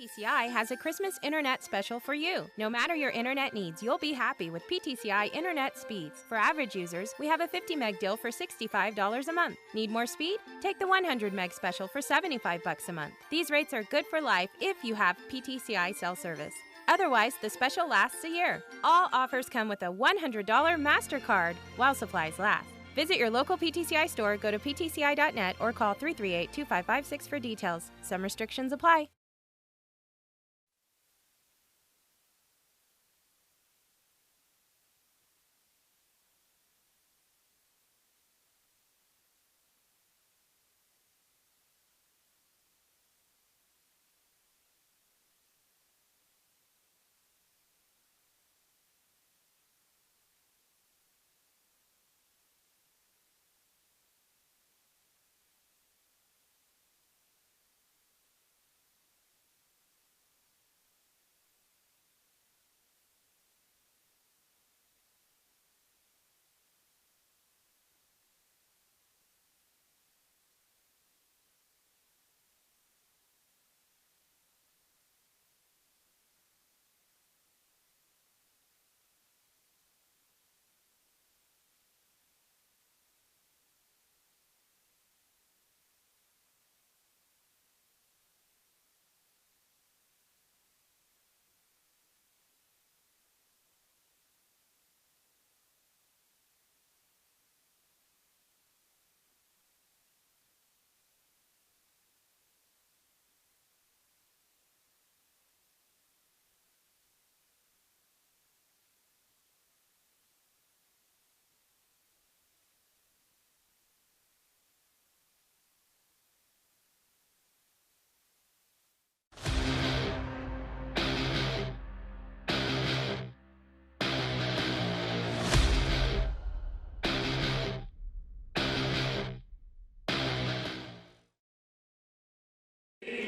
PTCI has a Christmas internet special for you. No matter your internet needs, you'll be happy with PTCI internet speeds. For average users, we have a 50 meg deal for $65 a month. Need more speed? Take the 100 meg special for $75 a month. These rates are good for life if you have PTCI cell service. Otherwise, the special lasts a year. All offers come with a $100 MasterCard while supplies last. Visit your local PTCI store, go to ptci.net, or call 338-2556 for details. Some restrictions apply.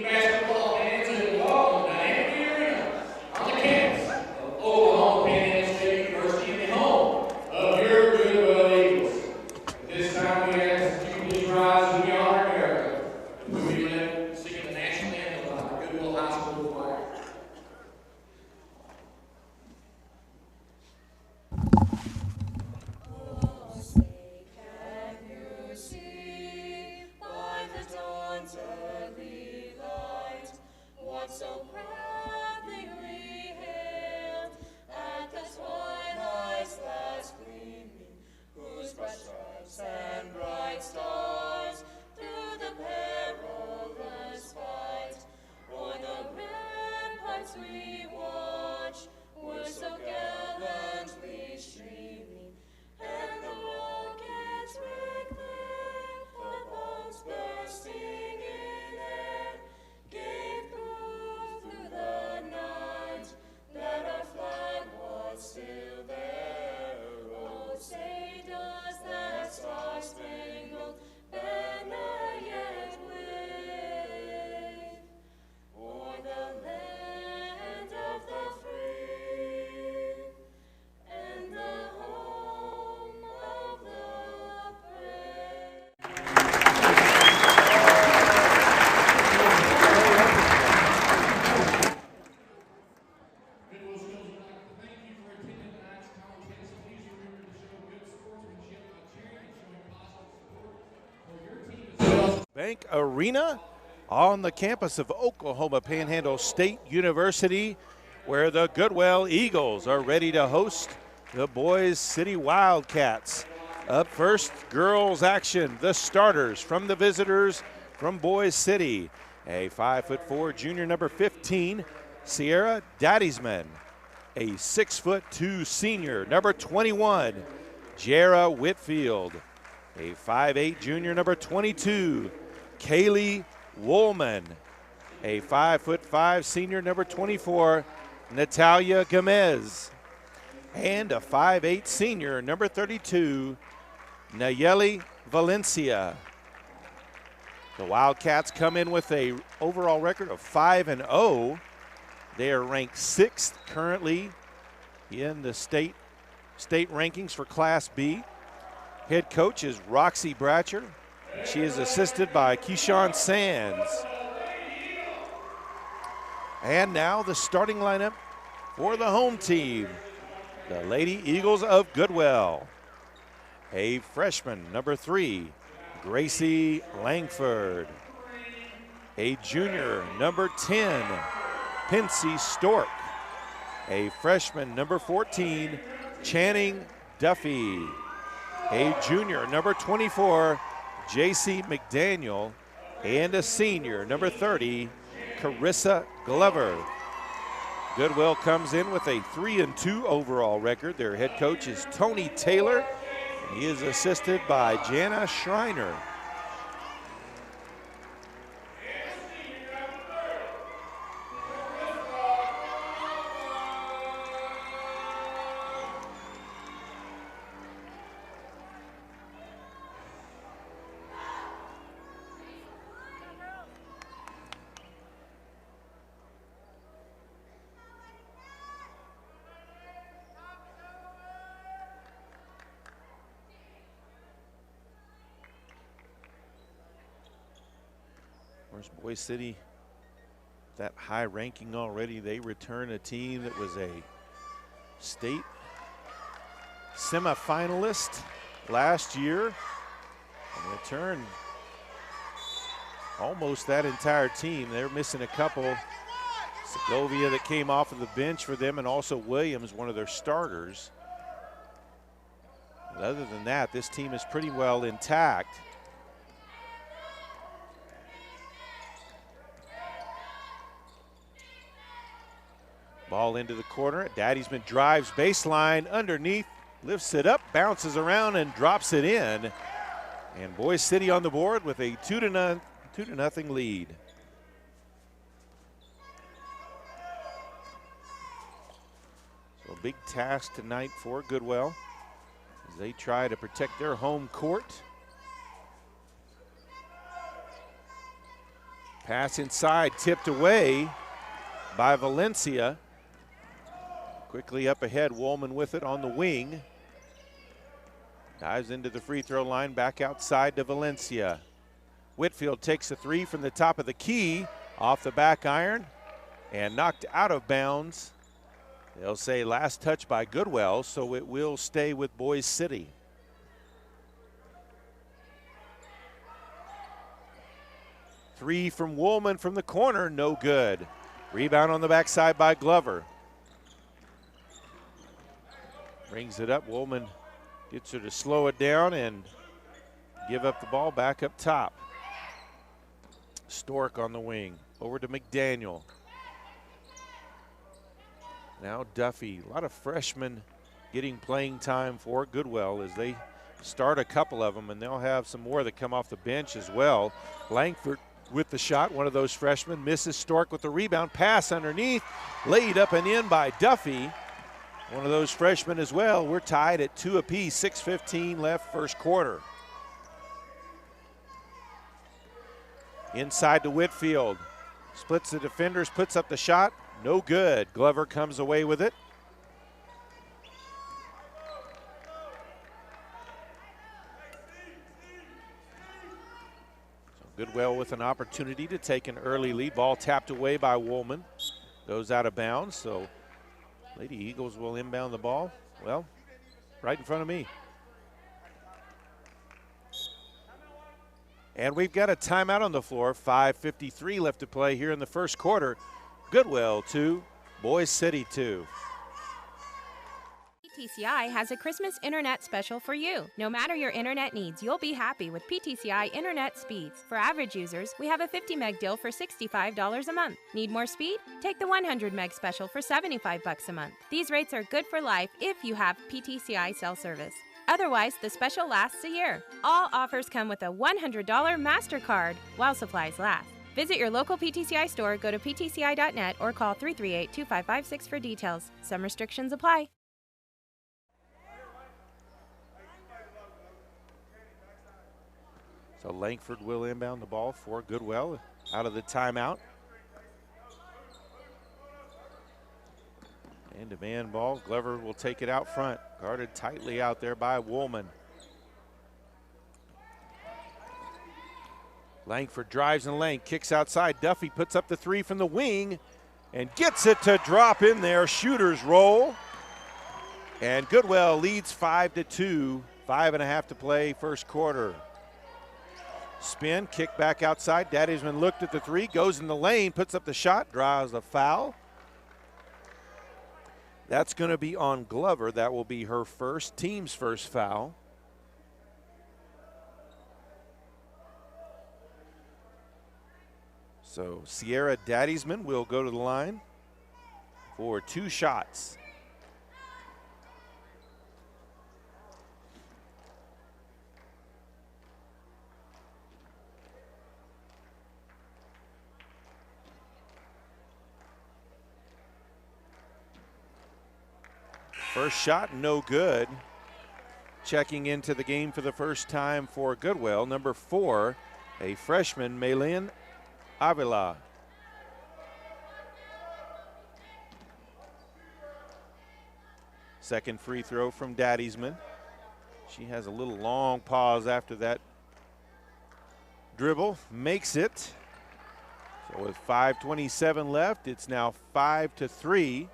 Basketball fans, and welcome to Anthony Arena on the campus of Oklahoma Panhandle State University and the home of your Goodwell Eagles. At this time, we ask that you please rise to the honor America. We will be led singing the national anthem by Goodwell High School Choir. So proudly we hailed at the twilight's last gleaming, whose bright stripes and bright stars through the perilous fight o'er the ramparts we watched were so gallantly streaming, and the rockets red glare, the bombs bursting in air, gave through the night that our flag was still there. Oh, say does that star-spangled banner yet wave o'er the land of the free and the home of the brave? Bank Arena on the campus of Oklahoma Panhandle State University, where the Goodwell Eagles are ready to host the Boise City Wildcats. Up first, girls action. The starters from the visitors from Boise City. A 5'4" junior number 15, Sierra Daddiesman. A 6'2" senior number 21, Jara Whitfield. A 5'8" junior number 22, Kaylee Woolman. A 5'5" senior number 24, Natalia Gomez. And a 5'8" senior number 32, Nayeli Valencia. The Wildcats come in with a overall record of 5-0. They are ranked 6th currently in the state rankings for Class B. Head coach is Roxy Bratcher. She is assisted by Keyshawn Sands. And now the starting lineup for the home team, the Lady Eagles of Goodwell. A freshman, number 3, Gracie Langford. A junior, number 10, Pincy Stork. A freshman, number 14, Channing Duffy. A junior, number 24, JC McDaniel. And a senior, number 30, Carissa Glover. Goodwell comes in with a 3-2 overall record. Their head coach is Tony Taylor, and he is assisted by Jana Schreiner. Where's Boise City? That high ranking already. They return a team that was a state semifinalist last year, and return almost that entire team. They're missing a couple. Segovia that came off of the bench for them, and also Williams, one of their starters. But other than that, this team is pretty well intact. Ball into the corner. Daddy'sman drives baseline underneath, lifts it up, bounces around, and drops it in. And Boise City on the board with a 2-0 lead. So a big task tonight for Goodwell as they try to protect their home court. Pass inside, tipped away by Valencia. Quickly up ahead, Woolman with it on the wing. Dives into the free throw line, back outside to Valencia. Whitfield takes a 3 from the top of the key, off the back iron, and knocked out of bounds. They'll say last touch by Goodwell, so it will stay with Boise City. Three from Woolman from the corner, no good. Rebound on the backside by Glover. Brings it up, Woolman gets her to slow it down and give up the ball back up top. Stork on the wing, over to McDaniel. Now Duffy, a lot of freshmen getting playing time for Goodwell as they start a couple of them, and they'll have some more that come off the bench as well. Langford with the shot, one of those freshmen, misses Stork with the rebound, pass underneath, laid up and in by Duffy. One of those freshmen as well. We're tied at 2 apiece, 6:15 left first quarter. Inside to Whitfield, splits the defenders, puts up the shot, no good. Glover comes away with it. So Goodwell with an opportunity to take an early lead. Ball tapped away by Woolman, goes out of bounds, so Lady Eagles will inbound the ball. Well, right in front of me. And we've got a timeout on the floor. 5:53 left to play here in the first quarter. Goodwell 2, Boise City 2. PTCI has a Christmas internet special for you. No matter your internet needs, you'll be happy with PTCI internet speeds. For average users, we have a 50 meg deal for $65 a month. Need more speed? Take the 100 meg special for $75 a month. These rates are good for life if you have PTCI cell service. Otherwise, the special lasts a year. All offers come with a $100 MasterCard while supplies last. Visit your local PTCI store, go to ptci.net, or call 338-2556 for details. Some restrictions apply. So Langford will inbound the ball for Goodwell out of the timeout. And-to-man ball. Glover will take it out front. Guarded tightly out there by Woolman. Langford drives in the lane, kicks outside. Duffy puts up the 3 from the wing, and gets it to drop in there. Shooter's roll. And Goodwell leads 5-2. 5.5 to play, first quarter. Spin, kick back outside. Daddiesman looked at the three, goes in the lane, puts up the shot, draws a foul. That's going to be on Glover. That will be her first, team's first foul. So Sierra Daddiesman will go to the line for 2 shots. First shot, no good. Checking into the game for the first time for Goodwell, number 4, a freshman, Maylin Avila. Second free throw from Daddiesman. She has a little long pause after that dribble, makes it. So with 5:27 left, it's now 5-3.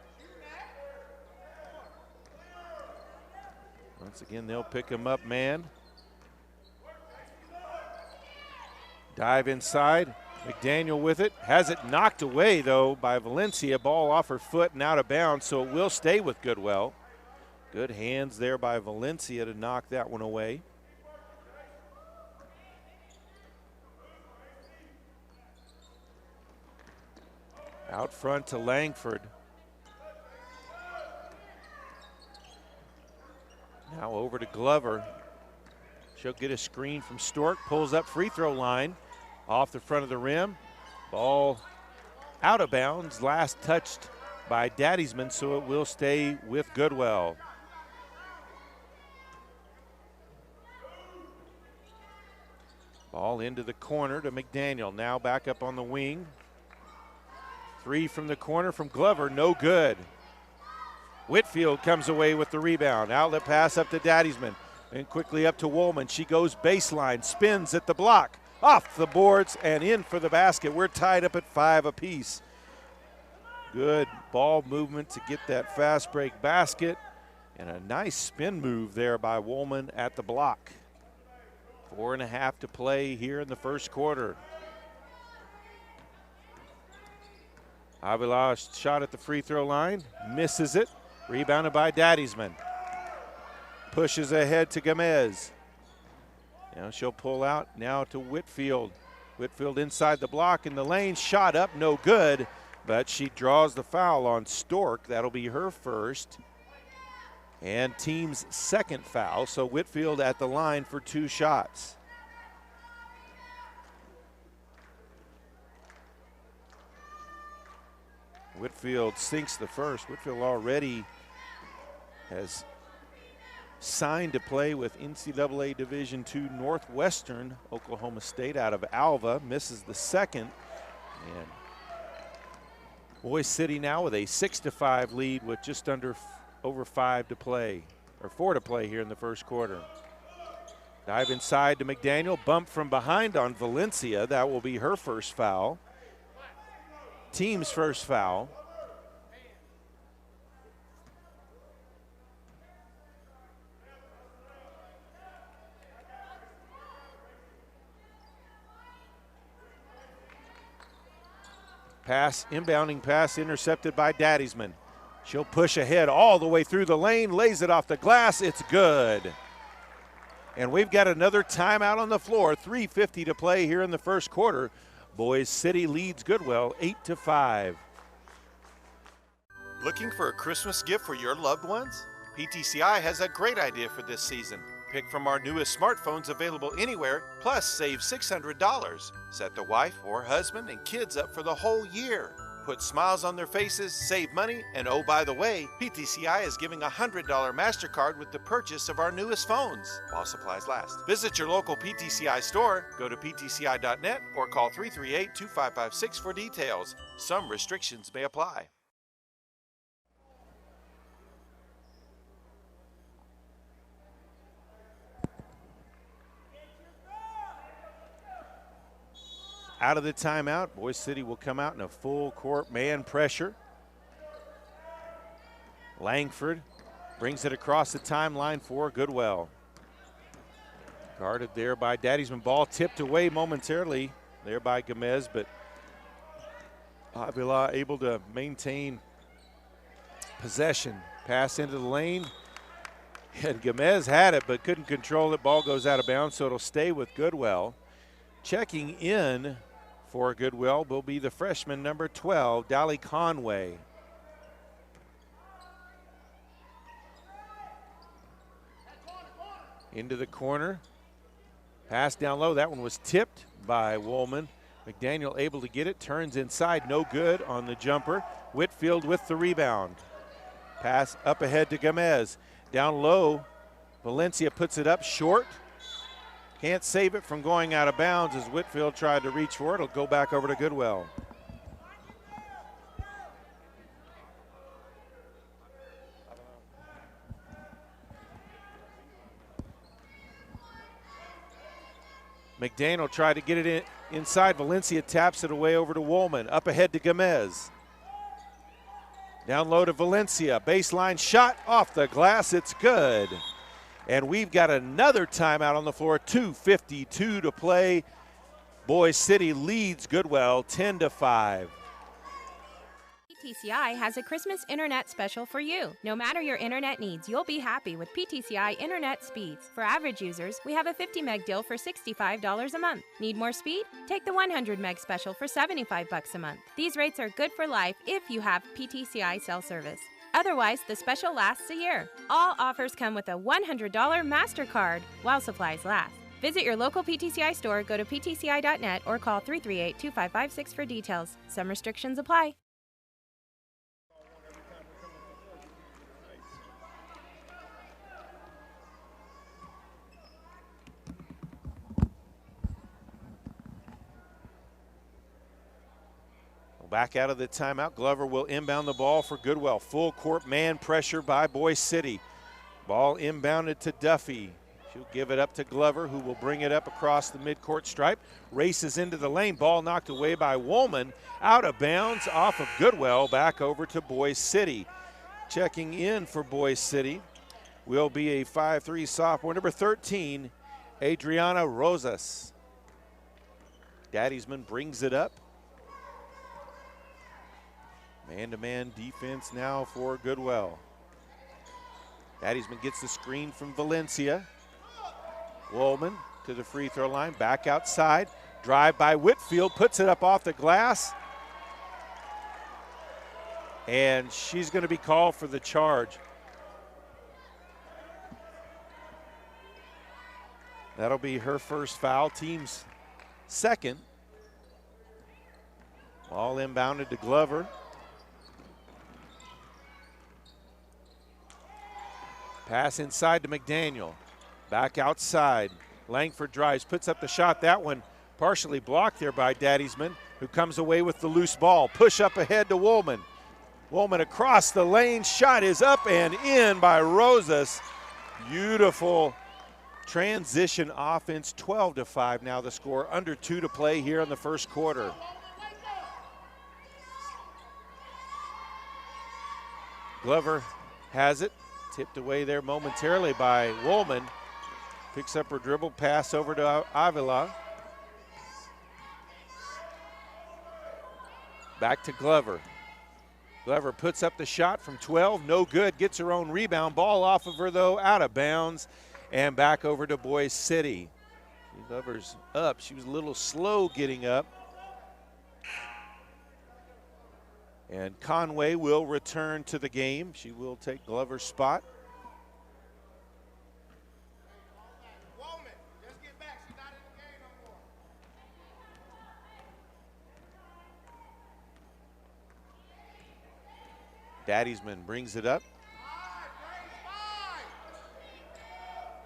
Once again, they'll pick him up, man. Dive inside. McDaniel with it. Has it knocked away, though, by Valencia. Ball off her foot and out of bounds, so it will stay with Goodwell. Good hands there by Valencia to knock that one away. Out front to Langford. Now over to Glover. She'll get a screen from Stork, pulls up free throw line, off the front of the rim. Ball out of bounds, last touched by Daddiesman, so it will stay with Goodwell. Ball into the corner to McDaniel, now back up on the wing. 3 from the corner from Glover, no good. Whitfield comes away with the rebound. Outlet pass up to Daddiesman. And quickly up to Woolman. She goes baseline, spins at the block. Off the boards and in for the basket. We're tied up at 5 apiece. Good ball movement to get that fast break basket. And a nice spin move there by Woolman at the block. 4.5 to play here in the first quarter. Avila shot at the free throw line, misses it. Rebounded by Daddiesman. Pushes ahead to Gomez. Now she'll pull out now to Whitfield. Whitfield inside the block in the lane. Shot up, no good. But she draws the foul on Stork. That'll be her first. And team's second foul. So Whitfield at the line for 2 shots. Whitfield sinks the first. Whitfield already has signed to play with NCAA Division II Northwestern Oklahoma State out of Alva. Misses the second. And Boise City now with a 6-5 lead with just over 5 to play, or 4 to play here in the first quarter. Dive inside to McDaniel. Bump from behind on Valencia. That will be her first foul. Team's first foul. Pass, inbounding pass intercepted by Daddiesman. She'll push ahead all the way through the lane, lays it off the glass, it's good. And we've got another timeout on the floor, 3:50 to play here in the first quarter. Boise City leads Goodwell 8-5. Looking for a Christmas gift for your loved ones? PTCI has a great idea for this season. Pick from our newest smartphones available anywhere, plus save $600. Set the wife or husband and kids up for the whole year. Put smiles on their faces, save money, and oh, by the way, PTCI is giving a $100 MasterCard with the purchase of our newest phones, while supplies last. Visit your local PTCI store, go to ptci.net, or call 338-2556 for details. Some restrictions may apply. out of the timeout. Boise City will come out in a full court man pressure. Langford brings it across the timeline for Goodwell. Guarded there by Daddysman. Ball tipped away momentarily there by Gomez, but Avila able to maintain possession. Pass into the lane. And Gomez had it but couldn't control it. Ball goes out of bounds, so it'll stay with Goodwell. Checking in for Goodwell will be the freshman number 12, Dolly Conway. Into the corner. Pass down low. That one was tipped by Woolman. McDaniel able to get it. Turns inside. No good on the jumper. Whitfield with the rebound. Pass up ahead to Gomez. Down low. Valencia puts it up short. Can't save it from going out of bounds as Whitfield tried to reach for it. It'll go back over to Goodwell. McDaniel tried to get it inside. Valencia taps it away over to Woolman. Up ahead to Gomez. Down low to Valencia. Baseline shot off the glass. It's good. And we've got another timeout on the floor. 2:52 to play. Boise City leads Goodwell 10-5. PTCI has a Christmas internet special for you. No matter your internet needs, you'll be happy with PTCI internet speeds. For average users, we have a 50 meg deal for $65 a month. Need more speed? Take the 100 meg special for $75 a month. These rates are good for life if you have PTCI cell service. Otherwise, the special lasts a year. All offers come with a $100 MasterCard while supplies last. Visit your local PTCI store, go to ptci.net, or call 338-2556 for details. Some restrictions apply. Back out of the timeout. Glover will inbound the ball for Goodwell. Full court man pressure by Boise City. Ball inbounded to Duffy. She'll give it up to Glover, who will bring it up across the midcourt stripe. Races into the lane. Ball knocked away by Woolman. Out of bounds off of Goodwell. Back over to Boise City. Checking in for Boise City will be a 5'3" sophomore, number 13, Adriana Rosas. Daddysman brings it up. Man-to-man defense now for Goodwell. Daddysman gets the screen from Valencia. Woolman to the free throw line, back outside. Drive by Whitfield, puts it up off the glass. And she's going to be called for the charge. That'll be her first foul, team's second. Ball inbounded to Glover. Pass inside to McDaniel. Back outside. Langford drives, puts up the shot. That one partially blocked there by Daddysman, who comes away with the loose ball. Push up ahead to Woolman. Woolman across the lane. Shot is up and in by Rosas. Beautiful transition offense. 12-5 now the score. Under 2 to play here in the first quarter. Glover has it. Tipped away there momentarily by Woolman. Picks up her dribble, pass over to Avila. Back to Glover. Glover puts up the shot from 12, no good, gets her own rebound. Ball off of her though, out of bounds, and back over to Boise City. Glover's up, she was a little slow getting up. And Conway will return to the game. She will take Glover's spot. Daddysman brings it up.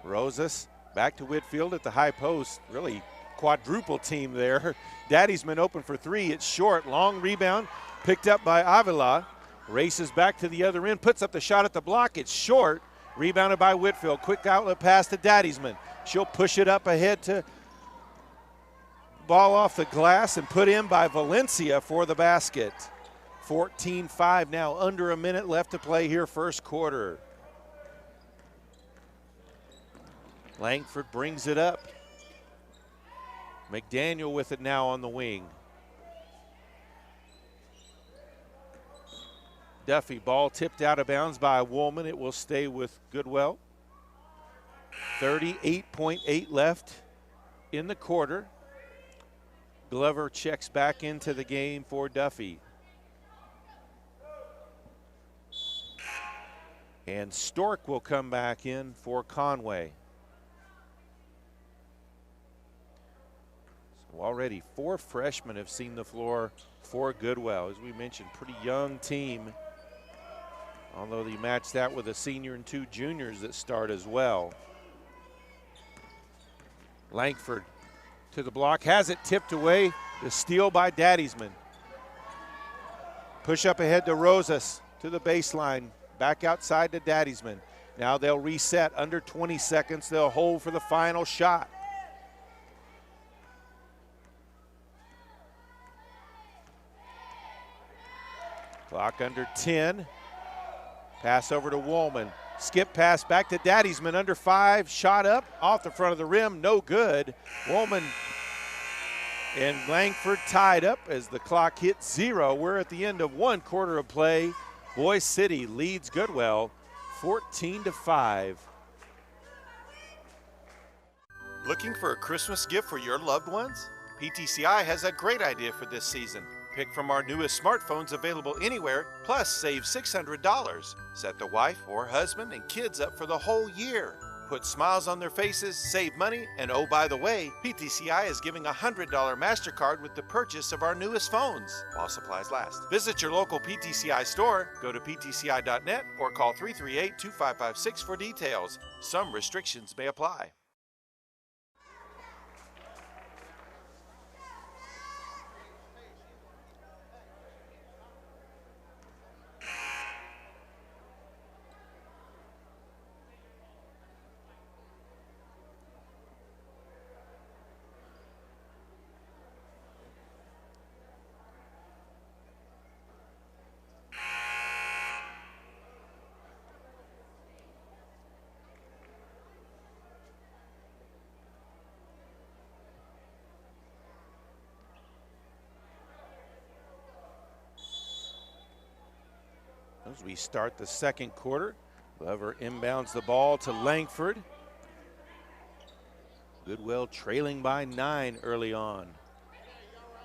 Rosas back to Whitfield at the high post. Really quadruple team there. Daddysman open for three. It's short. Long rebound. Picked up by Avila. Races back to the other end. Puts up the shot at the block. It's short. Rebounded by Whitfield. Quick outlet pass to Daddysman. She'll push it up ahead to ball off the glass and put in by Valencia for the basket. 14-5 now, under a minute left to play here first quarter. Langford brings it up. McDaniel with it now on the wing. Duffy, ball tipped out of bounds by Woolman. It will stay with Goodwell. 38.8 left in the quarter. Glover checks back into the game for Duffy. And Stork will come back in for Conway. So already 4 freshmen have seen the floor for Goodwell. As we mentioned, pretty young team. Although you match that with a senior and 2 juniors that start as well. Langford to the block, has it tipped away. The steal by Daddiesman. Push up ahead to Rosas to the baseline. Back outside to Daddiesman. Now they'll reset under 20 seconds. They'll hold for the final shot. Clock under 10. Pass over to Woolman. Skip pass back to Daddiesman, under 5. Shot up off the front of the rim, no good. Woolman and Langford tied up as the clock hits 0. We're at the end of 1 quarter of play. Boise City leads Goodwell 14-5. Looking for a Christmas gift for your loved ones? PTCI has a great idea for this season. Pick from our newest smartphones available anywhere, plus save $600. Set the wife or husband and kids up for the whole year. Put smiles on their faces, save money, and oh, by the way, PTCI is giving a $100 MasterCard with the purchase of our newest phones, while supplies last. Visit your local PTCI store, go to ptci.net, or call 338-2556 for details. Some restrictions may apply. As we start the second quarter, Glover inbounds the ball to Langford. Goodwell trailing by 9 early on.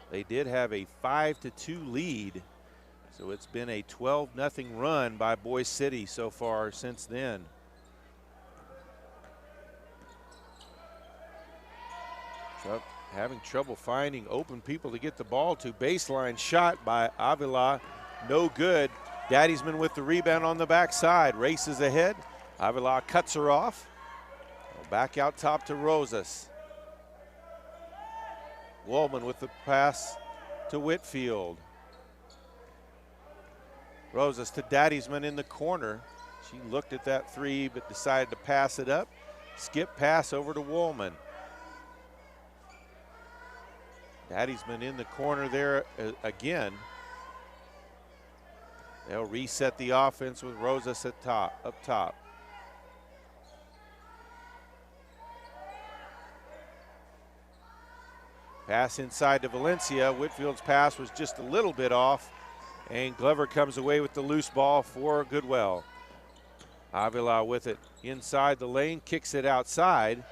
They did have a 5-2 lead, so it's been a 12-0 run by Boise City so far since then. So having trouble finding open people to get the ball to. Baseline shot by Avila, no good. Daddiesman with the rebound on the backside, races ahead. Avila cuts her off. Back out top to Rosas. Woolman with the pass to Whitfield. Rosas to Daddiesman in the corner. She looked at that 3 but decided to pass it up. Skip pass over to Woolman. Daddiesman in the corner there again. They'll reset the offense with Rosas up top. Pass inside to Valencia. Whitfield's pass was just a little bit off, and Glover comes away with the loose ball for Goodwell. Avila with it inside the lane, kicks it outside.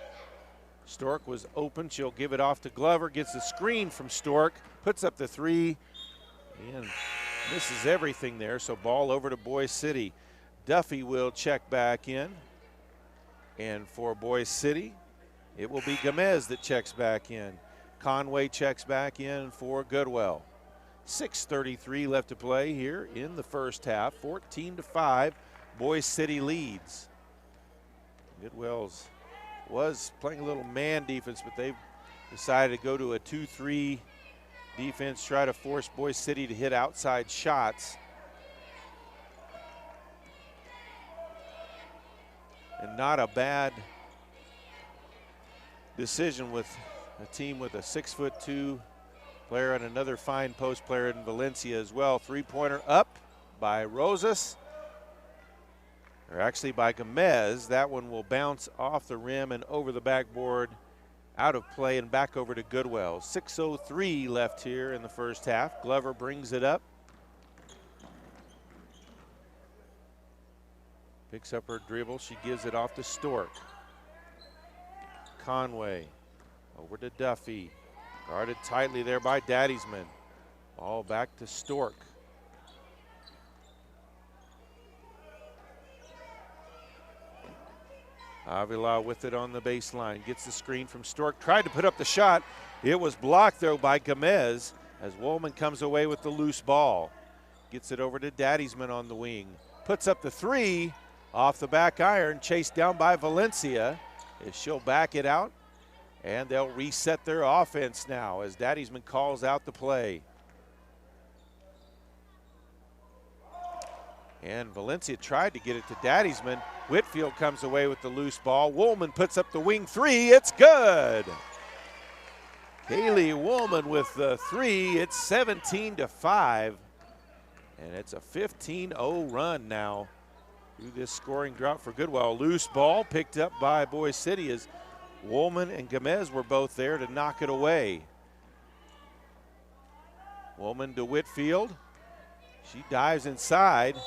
Stork was open. She'll give it off to Glover, gets the screen from Stork, puts up the 3, and misses everything there, so ball over to Boise City. Duffy will check back in. And for Boise City, it will be Gomez that checks back in. Conway checks back in for Goodwell. 6:33 left to play here in the first half. 14-5, Boise City leads. Goodwell's was playing a little man defense, but they've decided to go to a 2-3 defense, try to force Boise City to hit outside shots. And not a bad decision with a team with a 6'2" player and another fine post player in Valencia as well. Three-pointer up by Rosas, or actually by Gomez. That one will bounce off the rim and over the backboard, out of play and back over to Goodwell. 6:03 left here in the first half. Glover brings it up. Picks up her dribble. She gives it off to Stork. Conway over to Duffy. Guarded tightly there by Daddiesman. Ball back to Stork. Avila with it on the baseline. Gets the screen from Stork. Tried to put up the shot. It was blocked though by Gomez as Woolman comes away with the loose ball. Gets it over to Daddiesman on the wing. Puts up the three off the back iron. Chased down by Valencia as she'll back it out. And they'll reset their offense now as Daddiesman calls out the play. And Valencia tried to get it to Daddiesman. Whitfield comes away with the loose ball. Woolman puts up the wing three. It's good. Kaylee Woolman with the three. It's 17-5. And it's a 15-0 run now through this scoring drought for Goodwell. Loose ball picked up by Boise City as Woolman and Gomez were both there to knock it away. Woolman to Whitfield. She dives inside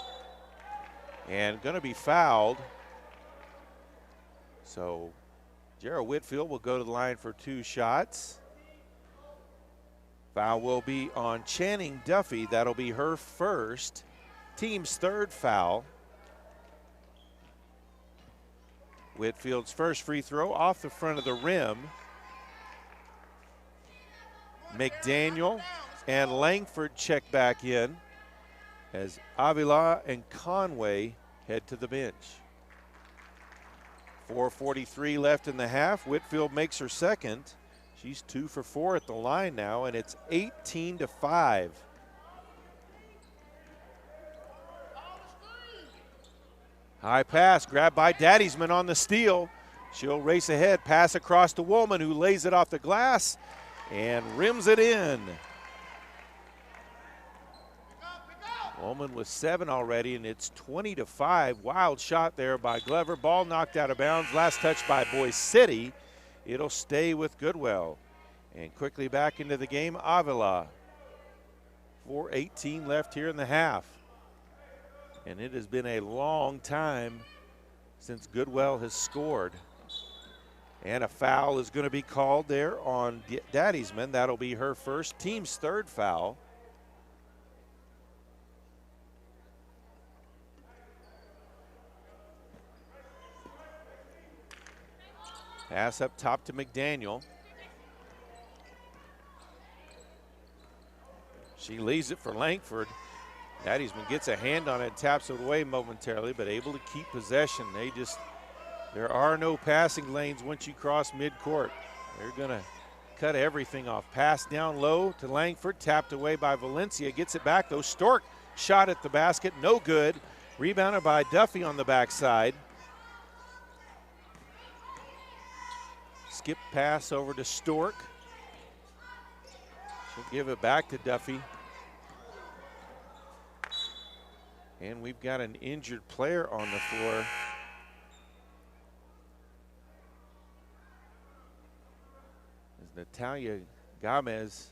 and going to be fouled. So Jarrah Whitfield will go to the line for 2 shots. Foul will be on Channing Duffy. That'll be her first, team's 3rd foul. Whitfield's first free throw off the front of the rim. McDaniel and Langford check back in as Avila and Conway head to the bench. 4:43 left in the half. Whitfield makes her second. She's 2 for 4 at the line now, and it's 18-5. High pass grabbed by Daddiesman on the steal. She'll race ahead, pass across to Woolman, who lays it off the glass and rims it in. Woolman with 7 already, and it's 20-5. Wild shot there by Glover. Ball knocked out of bounds. Last touch by Boise City. It'll stay with Goodwell. And quickly back into the game, Avila. 4:18 left here in the half. And it has been a long time since Goodwell has scored. And a foul is going to be called there on Daddiesman. That'll be her first, team's 3rd foul. Pass up top to McDaniel. She leaves it for Langford. Daddiesman gets a hand on it and taps it away momentarily, but able to keep possession. There are no passing lanes once you cross midcourt. They're gonna cut everything off. Pass down low to Langford, tapped away by Valencia. Gets it back though. Stork shot at the basket, no good. Rebounded by Duffy on the backside. Skip pass over to Stork. She'll give it back to Duffy. And we've got an injured player on the floor. As Natalia Gomez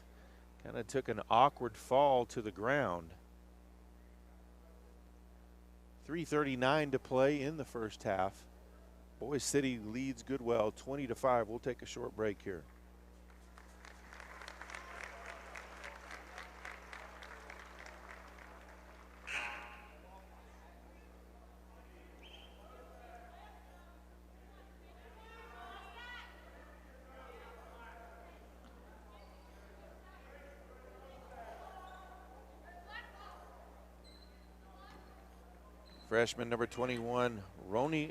kind of took an awkward fall to the ground. 3:39 to play in the first half. Boise City leads Goodwell 20-5. We'll take a short break here. Freshman number 21, Roni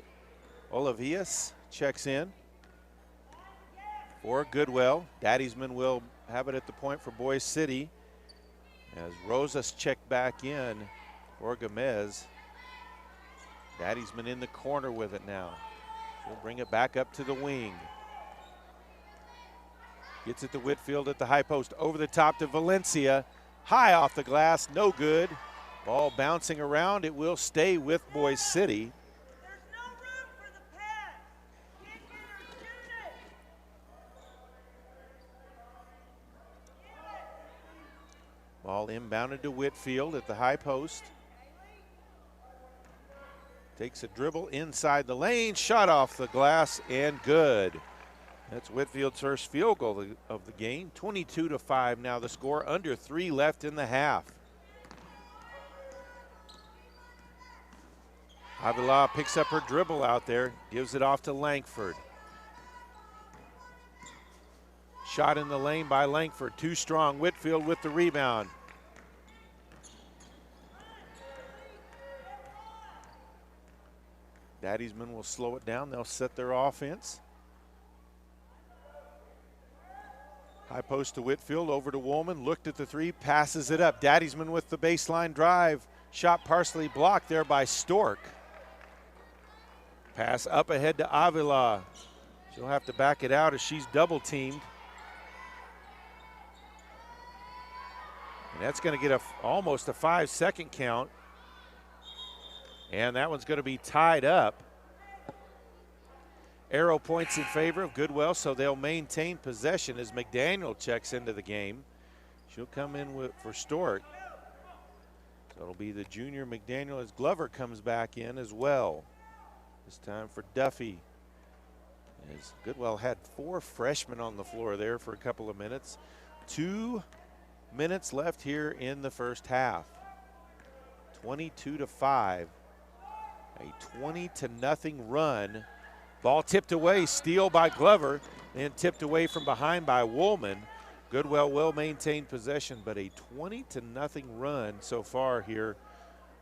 Olavias checks in for Goodwell. Daddiesman will have it at the point for Boise City as Rosas checked back in for Gomez. Daddiesman in the corner with it now. She'll bring it back up to the wing. Gets it to Whitfield at the high post. Over the top to Valencia. High off the glass, no good. Ball bouncing around. It will stay with Boise City. Ball inbounded to Whitfield at the high post. Takes a dribble inside the lane, shot off the glass, and good. That's Whitfield's first field goal of the game. 22-5 now the score, under 3 left in the half. Avila picks up her dribble out there, gives it off to Langford. Shot in the lane by Langford, too strong. Whitfield with the rebound. Daddiesman will slow it down. They'll set their offense. High post to Whitfield, over to Woolman, looked at the three, passes it up. Daddiesman with the baseline drive. Shot partially blocked there by Stork. Pass up ahead to Avila. She'll have to back it out as she's double teamed. And that's going to get almost a 5-second count. And that one's going to be tied up. Arrow points in favor of Goodwell, so they'll maintain possession as McDaniel checks into the game. She'll come in for Stork. So it'll be the junior McDaniel as Glover comes back in as well. This time for Duffy. As Goodwell had 4 freshmen on the floor there for a couple of minutes. 2 minutes left here in the first half. 22-5. A 20-0 run. Ball tipped away, steal by Glover, and tipped away from behind by Woolman. Goodwell will maintain possession, but a 20-0 run so far here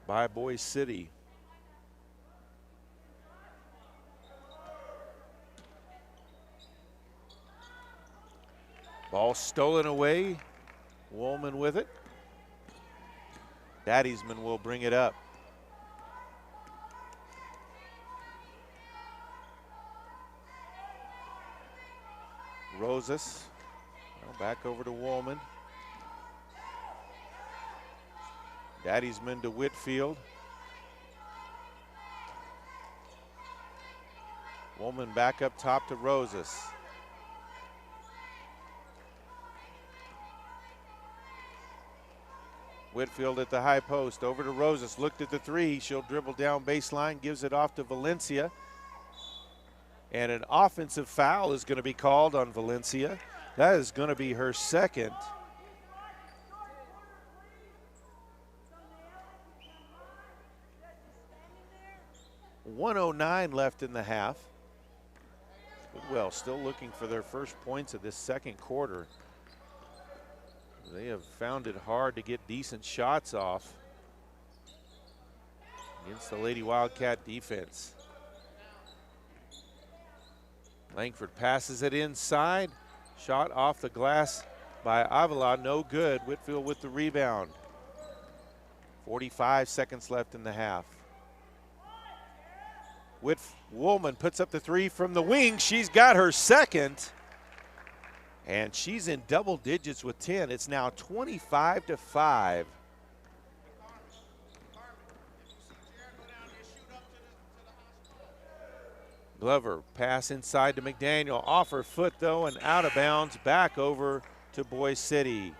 by Boise City. Ball stolen away. Woolman with it. Daddiesman will bring it up. Rosas, back over to Woolman. Daddiesman to Whitfield. Woolman back up top to Rosas. Whitfield at the high post, over to Rosas, looked at the three. She'll dribble down baseline, gives it off to Valencia. And an offensive foul is going to be called on Valencia. That is going to be her second. .109 left in the half. Goodwell still looking for their first points of this second quarter. They have found it hard to get decent shots off against the Lady Wildcat defense. Langford passes it inside. Shot off the glass by Avila, no good. Whitfield with the rebound. 45 seconds left in the half. Woolman puts up the three from the wing. She's got her second. And she's in double digits with 10. It's now 25-5. Glover, pass inside to McDaniel. Off her foot, though, and out of bounds. Back over to Boise City.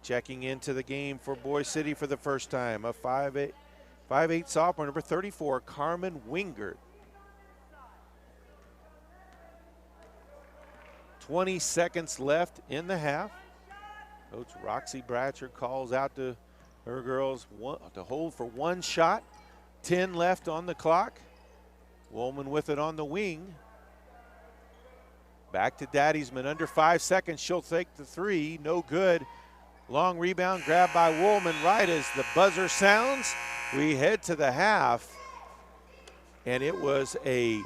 Checking into the game for Boise City for the first time. A 5'8" sophomore, number 34, Carmen Wingert. 20 seconds left in the half. Coach Roxy Bratcher calls out to her girls to hold for one shot. 10 left on the clock. Woolman with it on the wing. Back to Daddiesman, under 5 seconds. She'll take the three, no good. Long rebound grabbed by Woolman right as the buzzer sounds. We head to the half, and it was a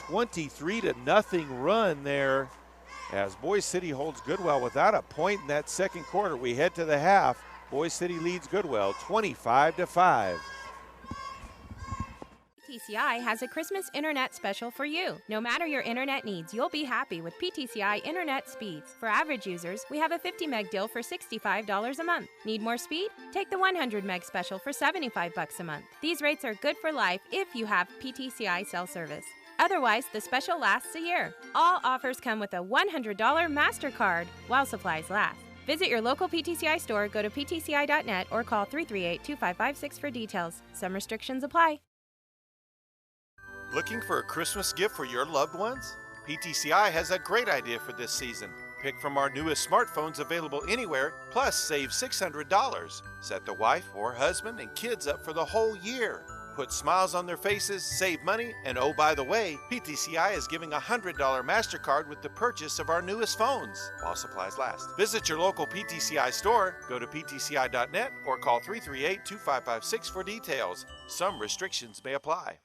23-0 run there as Boise City holds Goodwell without a point in that second quarter. We head to the half. Boise City leads Goodwell 25-5. PTCI has a Christmas internet special for you. No matter your internet needs, you'll be happy with PTCI internet speeds. For average users, we have a 50 meg deal for $65 a month. Need more speed? Take the 100 meg special for $75 a month. These rates are good for life if you have PTCI cell service. Otherwise, the special lasts a year. All offers come with a $100 MasterCard while supplies last. Visit your local PTCI store, go to ptci.net, or call 338-2556 for details. Some restrictions apply. Looking for a Christmas gift for your loved ones? PTCI has a great idea for this season. Pick from our newest smartphones available anywhere, plus save $600. Set the wife or husband and kids up for the whole year. Put smiles on their faces, save money, and oh, by the way, PTCI is giving a $100 MasterCard with the purchase of our newest phones, while supplies last. Visit your local PTCI store, go to ptci.net, or call 338-2556 for details. Some restrictions may apply.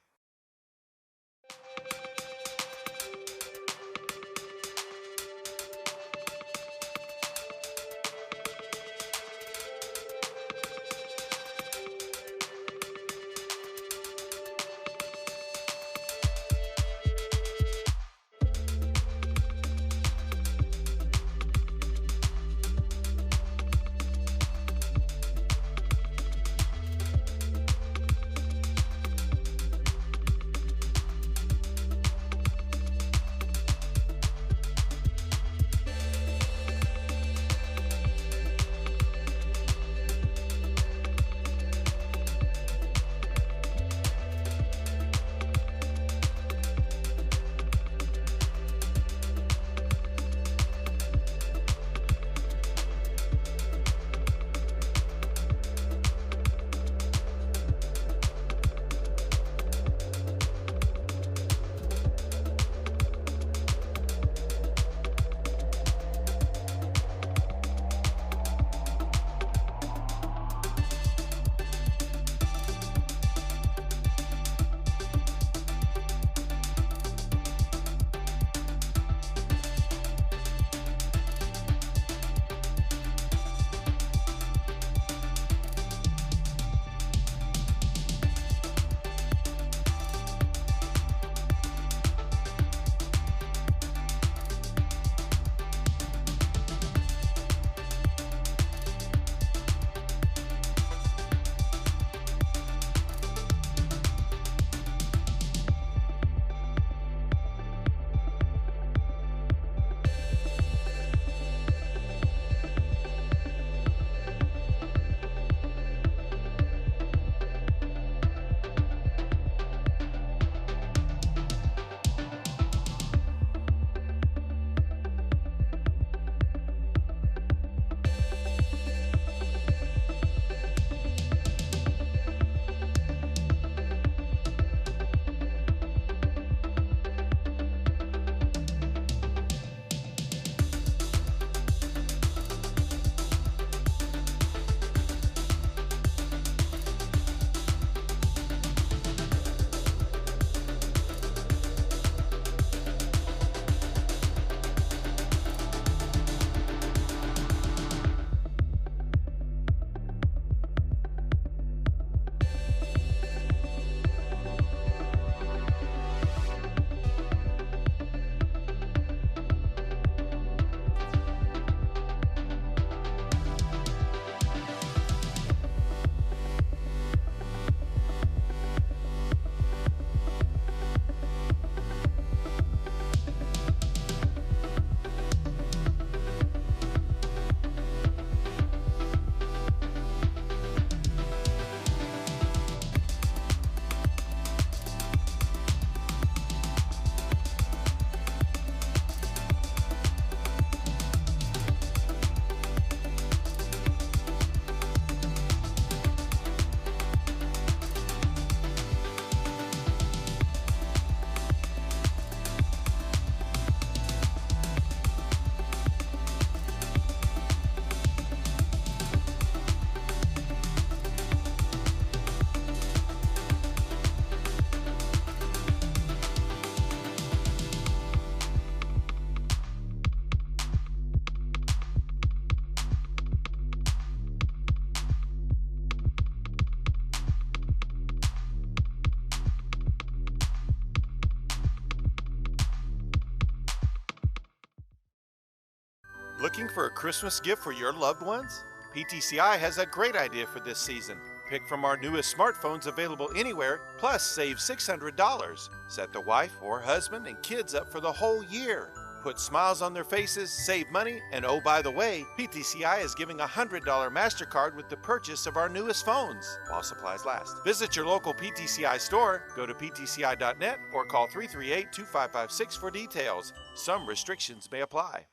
Looking for a Christmas gift for your loved ones? PTCI has a great idea for this season. Pick from our newest smartphones available anywhere, plus save $600. Set the wife or husband and kids up for the whole year. Put smiles on their faces, save money, and oh, by the way, PTCI is giving a $100 MasterCard with the purchase of our newest phones, while supplies last. Visit your local PTCI store, go to ptci.net, or call 338-2556 for details. Some restrictions may apply.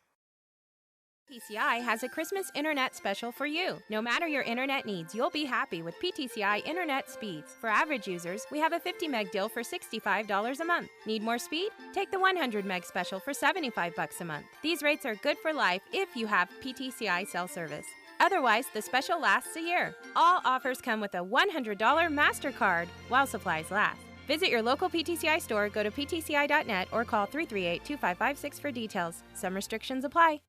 PTCI has a Christmas internet special for you. No matter your internet needs, you'll be happy with PTCI internet speeds. For average users, we have a 50 meg deal for $65 a month. Need more speed? Take the 100 meg special for $75 a month. These rates are good for life if you have PTCI cell service. Otherwise, the special lasts a year. All offers come with a $100 MasterCard while supplies last. Visit your local PTCI store, go to ptci.net, or call 338-2556 for details. Some restrictions apply.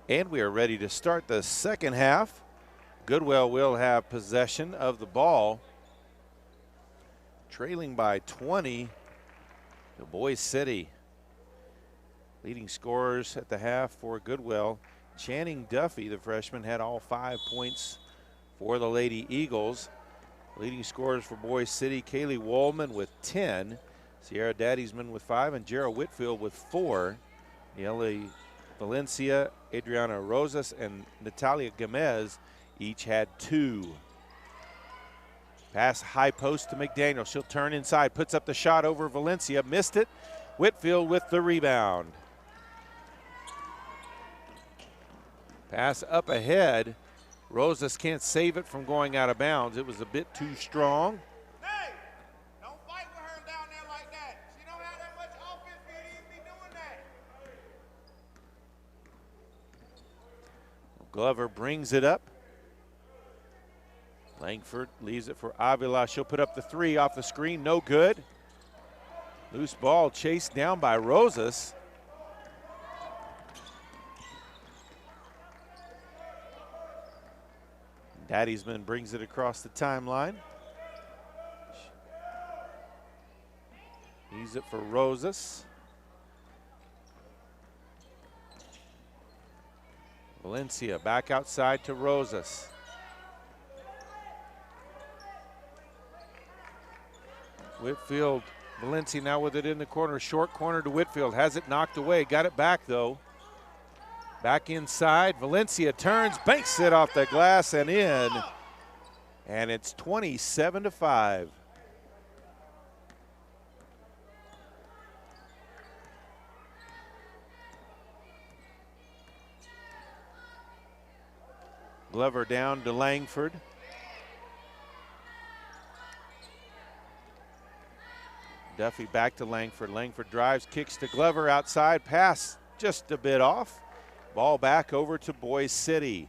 And we are ready to start the second half. Goodwell will have possession of the ball. Trailing by 20 to Boise City. Leading scorers at the half for Goodwell. Channing Duffy, the freshman, had all 5 points for the Lady Eagles. Leading scorers for Boise City, Kaylee Woolman with 10, Sierra Daddiesman with 5, and Jarrah Whitfield with 4. Niele Valencia, Adriana Rosas, and Natalia Gomez each had 2. Pass high post to McDaniel. She'll turn inside, puts up the shot over Valencia, missed it. Whitfield with the rebound. Pass up ahead. Rosas can't save it from going out of bounds. It was a bit too strong. Hey, don't fight with her down there like that. She don't have that much offense for you to even be doing that. Glover brings it up. Langford leaves it for Avila. She'll put up the 3 off the screen. No good. Loose ball chased down by Rosas. Daddiesman brings it across the timeline. Leaves it for Rosas. Valencia back outside to Rosas. Whitfield, Valencia now with it in the corner, short corner to Whitfield, has it knocked away, got it back though. Back inside, Valencia turns, banks it off the glass and in, and it's 27-5. Glover down to Langford. Duffy back to Langford. Langford drives, kicks to Glover outside. Pass just a bit off. Ball back over to Boise City.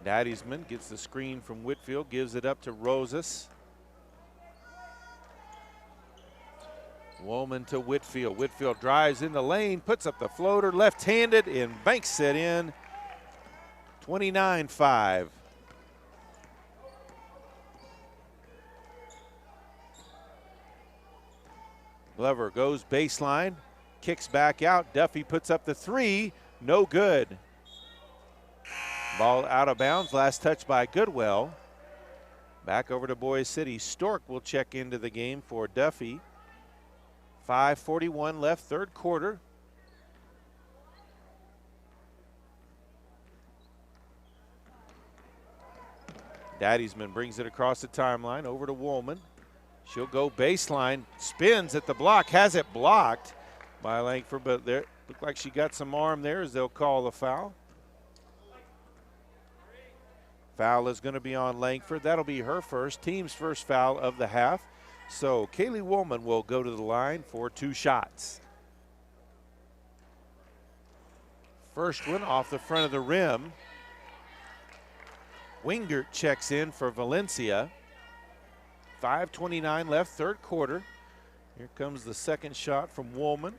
Daddiesman gets the screen from Whitfield, gives it up to Rosas. Woolman to Whitfield. Whitfield drives in the lane, puts up the floater, left-handed, and banks it in. 29-5. Glover goes baseline, kicks back out. Duffy puts up the 3, no good. Ball out of bounds, last touch by Goodwell. Back over to Boise City. Stork will check into the game for Duffy. 5:41 left, third quarter. Daddiesman brings it across the timeline over to Woolman. She'll go baseline, spins at the block, has it blocked by Langford, but there looked like she got some arm there as they'll call the foul. Foul is going to be on Langford. That'll be her first, team's first foul of the half. So Kaylee Woolman will go to the line for 2 shots. First one off the front of the rim. Wingert checks in for Valencia. 5:29 left, third quarter. Here comes the second shot from Woolman.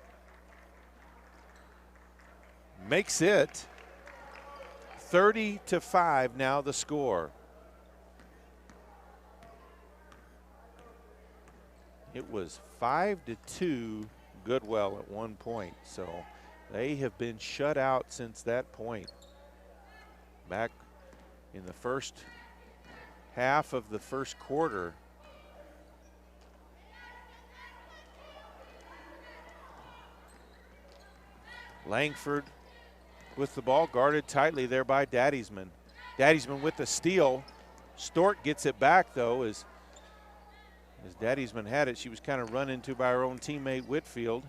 Makes it 30-5 now the score. It was 5-2 Goodwell at one point, so they have been shut out since that point. Back in the first half of the first quarter. Langford with the ball, guarded tightly there by Daddiesman. Daddiesman with the steal. Stork gets it back though as Daddiesman had it. She was kind of run into by her own teammate Whitfield.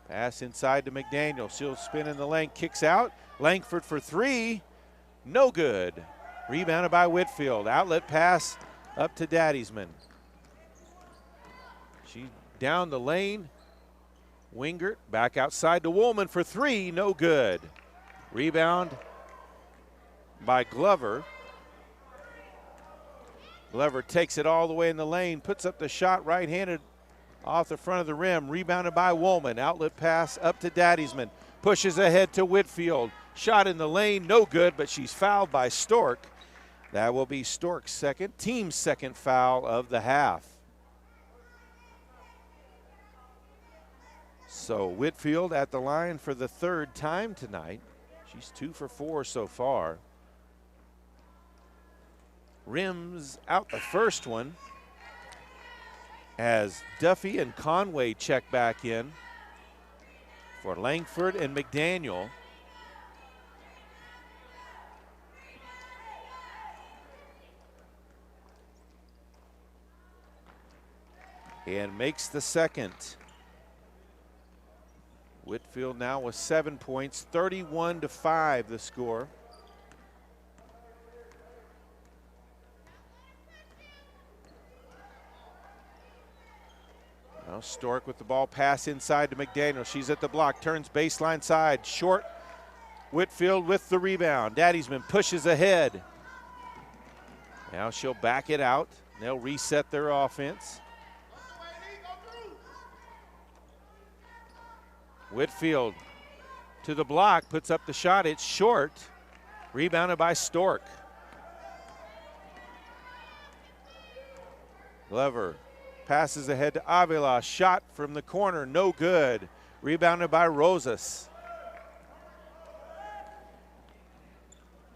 Pass inside to McDaniel. She'll spin in the lane, kicks out. Langford for 3, no good. Rebounded by Whitfield. Outlet pass up to Daddiesman. She down the lane. Wingert back outside to Woolman for 3, no good. Rebound by Glover. Glover takes it all the way in the lane, puts up the shot right-handed off the front of the rim. Rebounded by Woolman. Outlet pass up to Daddiesman. Pushes ahead to Whitfield. Shot in the lane, no good, but she's fouled by Stork. That will be Stork's second, team's second foul of the half. So Whitfield at the line for the third time tonight. She's 2 for 4 so far. Rims out the first one as Duffy and Conway check back in for Langford and McDaniel. And makes the second. Whitfield now with 7 points, 31-5 the score. Now Stork with the ball, pass inside to McDaniel. She's at the block, turns baseline side, short. Whitfield with the rebound. Daddiesman pushes ahead. Now she'll back it out. They'll reset their offense. Whitfield to the block, puts up the shot, it's short. Rebounded by Stork. Glover passes ahead to Avila, shot from the corner, no good. Rebounded by Rosas.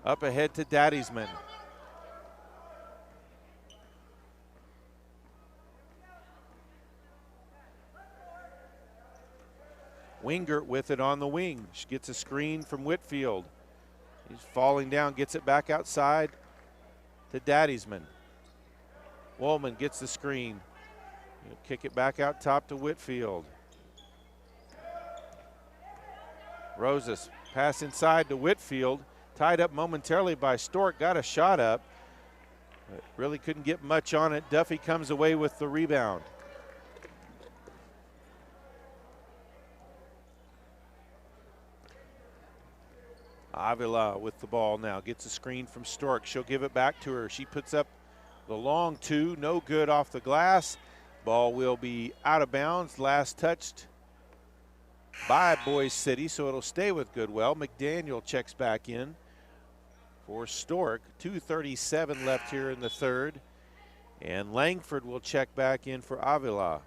Up ahead to Daddiesman. Wingert with it on the wing. She gets a screen from Whitfield. He's falling down, gets it back outside to Daddiesman. Woolman gets the screen. He'll kick it back out top to Whitfield. Rosas pass inside to Whitfield. Tied up momentarily by Stork, got a shot up. But really couldn't get much on it. Duffy comes away with the rebound. Avila with the ball now, gets a screen from Stork. She'll give it back to her. She puts up the long 2, no good off the glass. Ball will be out of bounds. Last touched by Boise City, so it'll stay with Goodwell. McDaniel checks back in for Stork. 2:37 left here in the third. And Langford will check back in for Avila.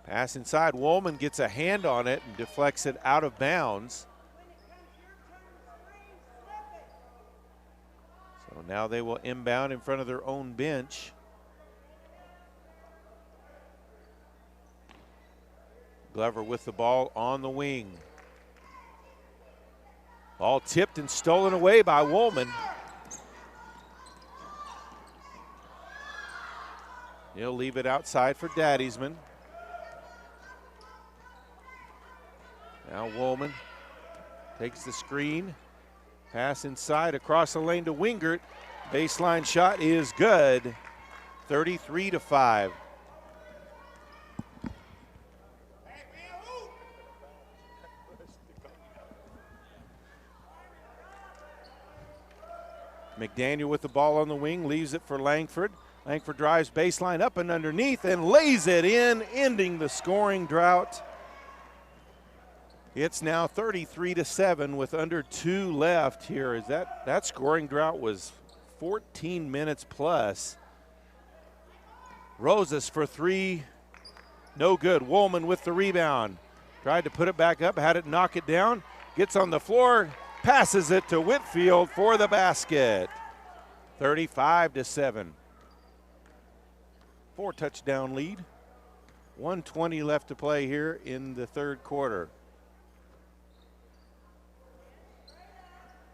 Pass inside. Woolman gets a hand on it and deflects it out of bounds. So now they will inbound in front of their own bench. Glover with the ball on the wing. Ball tipped and stolen away by Woolman. He'll leave it outside for Daddiesman. Now Woolman takes the screen. Pass inside across the lane to Wingert. Baseline shot is good. 33-5. McDaniel with the ball on the wing, leaves it for Langford. Langford drives baseline up and underneath and lays it in, ending the scoring drought. It's now 33-7 with under 2 left here. That scoring drought was 14 minutes plus. Rosas for 3, no good. Woolman with the rebound. Tried to put it back up, had it knock it down. Gets on the floor, passes it to Whitfield for the basket. 35-7. 4-touchdown lead. 1:20 left to play here in the third quarter.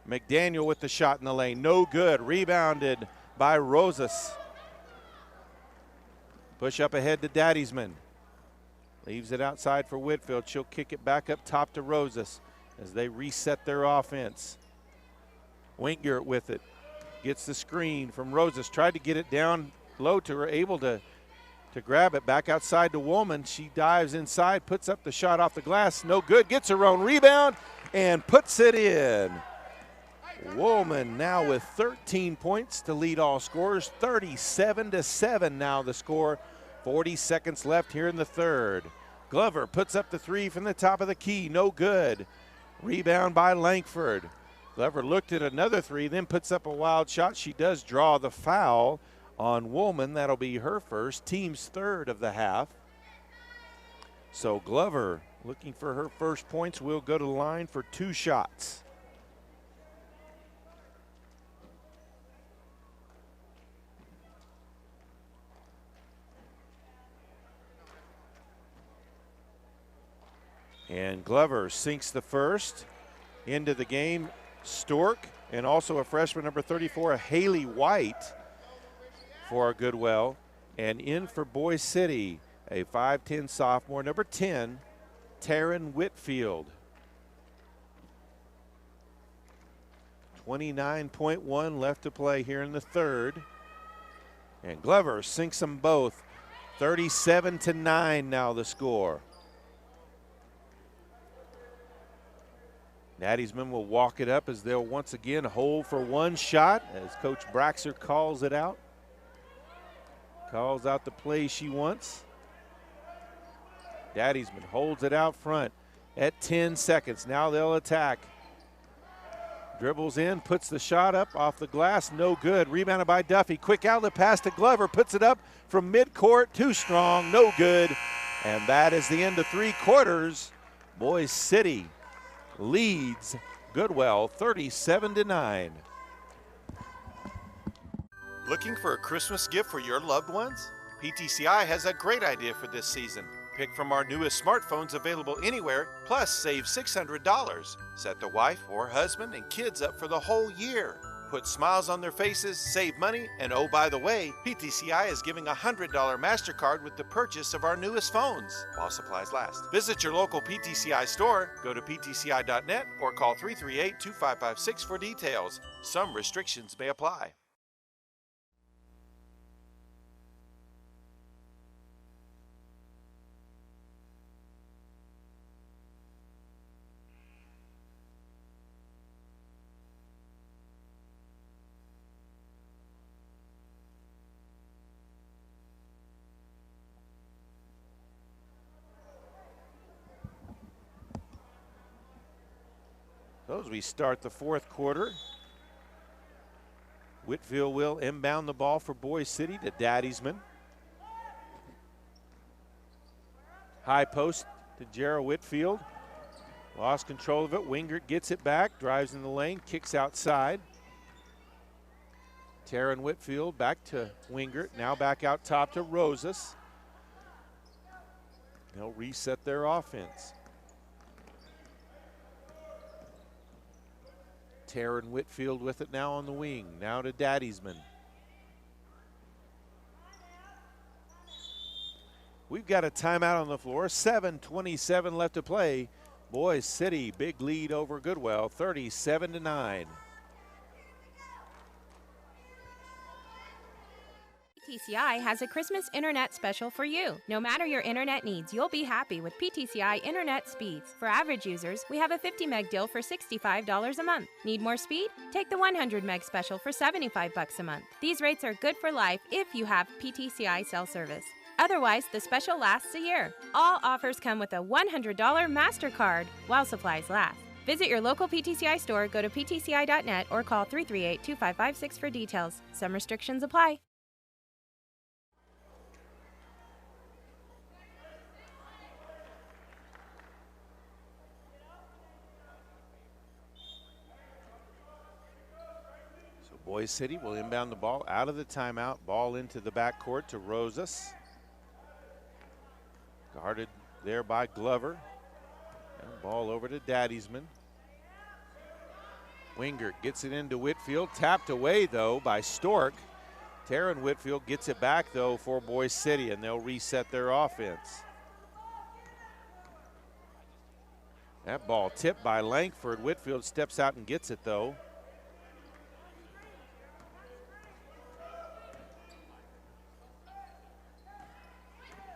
McDaniel with the shot in the lane, no good. Rebounded by Rosas. Push up ahead to Daddiesman. Leaves it outside for Whitfield. She'll kick it back up top to Rosas as they reset their offense. Wingert with it. Gets the screen from Rosas. Tried to get it down low to her, able to grab it back outside to Woolman. She dives inside, puts up the shot off the glass. No good. Gets her own rebound and puts it in. Woolman now with 13 points to lead all scorers. 37-7 now the score. 40 seconds left here in the third. Glover puts up the 3 from the top of the key. No good. Rebound by Langford. Glover looked at another 3, then puts up a wild shot. She does draw the foul on Woolman. That'll be her first, team's third of the half. So Glover, looking for her first points, will go to the line for 2 shots. And Glover sinks the first. Into the game, Stork, and also a freshman, number 34, Haley White for Goodwell. And in for Boise City, a 5'10 sophomore, number 10, Taryn Whitfield. 29.1 left to play here in the third. And Glover sinks them both. 37-9 now the score. Daddiesman will walk it up as they'll once again hold for 1 shot as Coach Braxer calls it out. Calls out the play she wants. Daddiesman holds it out front at 10 seconds. Now they'll attack. Dribbles in, puts the shot up off the glass, no good. Rebounded by Duffy. Quick outlet pass to Glover, puts it up from midcourt, too strong, no good. And that is the end of 3 quarters. Boise City leads Goodwell 37-9. Looking for a Christmas gift for your loved ones? PTCI has a great idea for this season. Pick from our newest smartphones available anywhere, plus save $600. Set the wife or husband and kids up for the whole year. Put smiles on their faces, save money, and oh, by the way, PTCI is giving a $100 MasterCard with the purchase of our newest phones, while supplies last. Visit your local PTCI store, go to ptci.net, or call 338-2556 for details. Some restrictions may apply. As we start the fourth quarter, Whitfield will inbound the ball for Boise City to Daddiesman. High post to Jarrah Whitfield. Lost control of it. Wingert gets it back, drives in the lane, kicks outside. Taryn Whitfield back to Wingert, now back out top to Rosas. They'll reset their offense. Taryn Whitfield with it now on the wing. Now to Daddiesman. We've got a timeout on the floor. 7:27 left to play. Boise City, big lead over Goodwell, 37-9. PTCI has a Christmas internet special for you. No matter your internet needs, you'll be happy with PTCI internet speeds. For average users, we have a 50 meg deal for $65 a month. Need more speed? Take the 100 meg special for $75 a month. These rates are good for life if you have PTCI cell service. Otherwise, the special lasts a year. All offers come with a $100 MasterCard while supplies last. Visit your local PTCI store, go to ptci.net, or call 338-2556 for details. Some restrictions apply. Boise City will inbound the ball out of the timeout. Ball into the backcourt to Rosas. Guarded there by Glover. And ball over to Daddiesman. Wingert gets it into Whitfield. Tapped away, though, by Stork. Taryn Whitfield gets it back, though, for Boise City, and they'll reset their offense. That ball tipped by Langford. Whitfield steps out and gets it, though.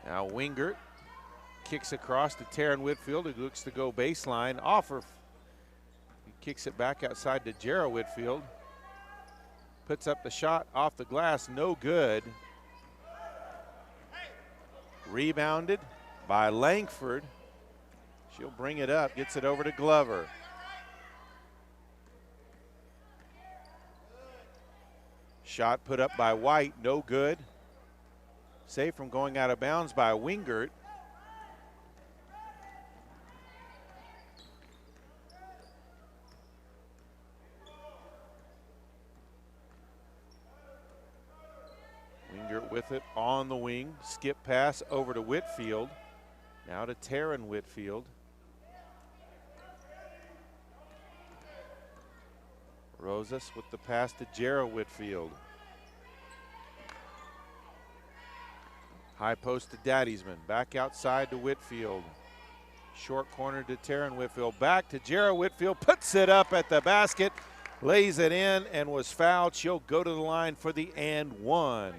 Now Wingert kicks across to Taryn Whitfield, who looks to go baseline. Offer, he kicks it back outside to Jarrah Whitfield. Puts up the shot off the glass, no good. Rebounded by Langford. She'll bring it up, gets it over to Glover. Shot put up by White, no good. Saved from going out of bounds by Wingert. Wingert with it on the wing. Skip pass over to Whitfield. Now to Taryn Whitfield. Rosas with the pass to Jarrah Whitfield. High post to Daddiesman. Back outside to Whitfield. Short corner to Taryn Whitfield. Back to Jarrah Whitfield. Puts it up at the basket. Lays it in and was fouled. She'll go to the line for the and one.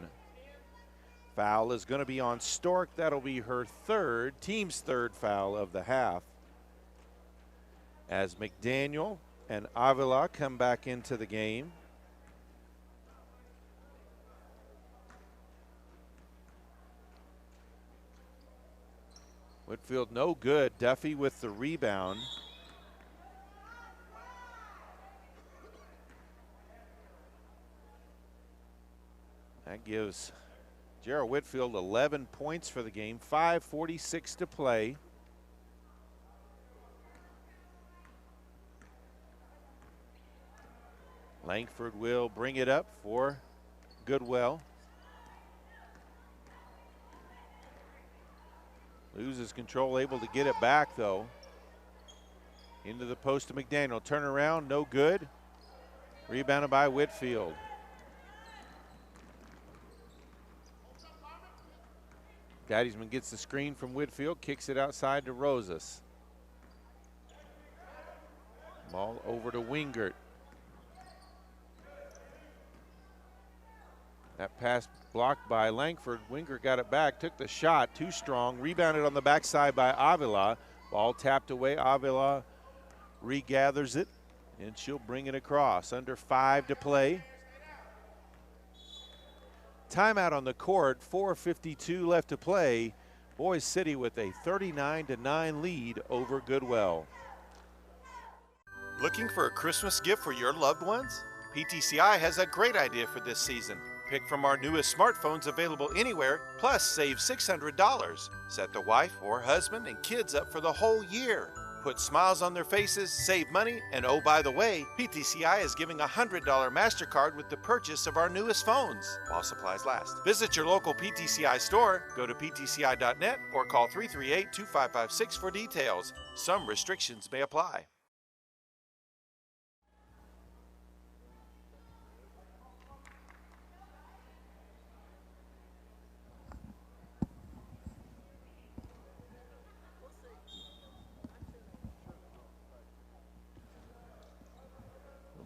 Foul is going to be on Stork. That'll be her team's third foul of the half. As McDaniel and Avila come back into the game. Whitfield no good. Duffy with the rebound. That gives Jarrah Whitfield 11 points for the game. 5:46 to play. Langford will bring it up for Goodwell. Loses control, able to get it back though. Into the post to McDaniel. Turn around, no good. Rebounded by Whitfield. Daddiesman gets the screen from Whitfield, kicks it outside to Rosas. Ball over to Wingert. That pass blocked by Langford. Wingert got it back, took the shot, too strong. Rebounded on the backside by Avila. Ball tapped away. Avila regathers it, and she'll bring it across. Under 5 to play. Timeout on the court. 4:52 left to play. Boise City with a 39-9 lead over Goodwell. Looking for a Christmas gift for your loved ones? PTCI has a great idea for this season. Pick from our newest smartphones available anywhere, plus save $600. Set the wife or husband and kids up for the whole year. Put smiles on their faces, save money, and oh, by the way, PTCI is giving a $100 MasterCard with the purchase of our newest phones, while supplies last. Visit your local PTCI store, go to ptci.net, or call 338-2556 for details. Some restrictions may apply.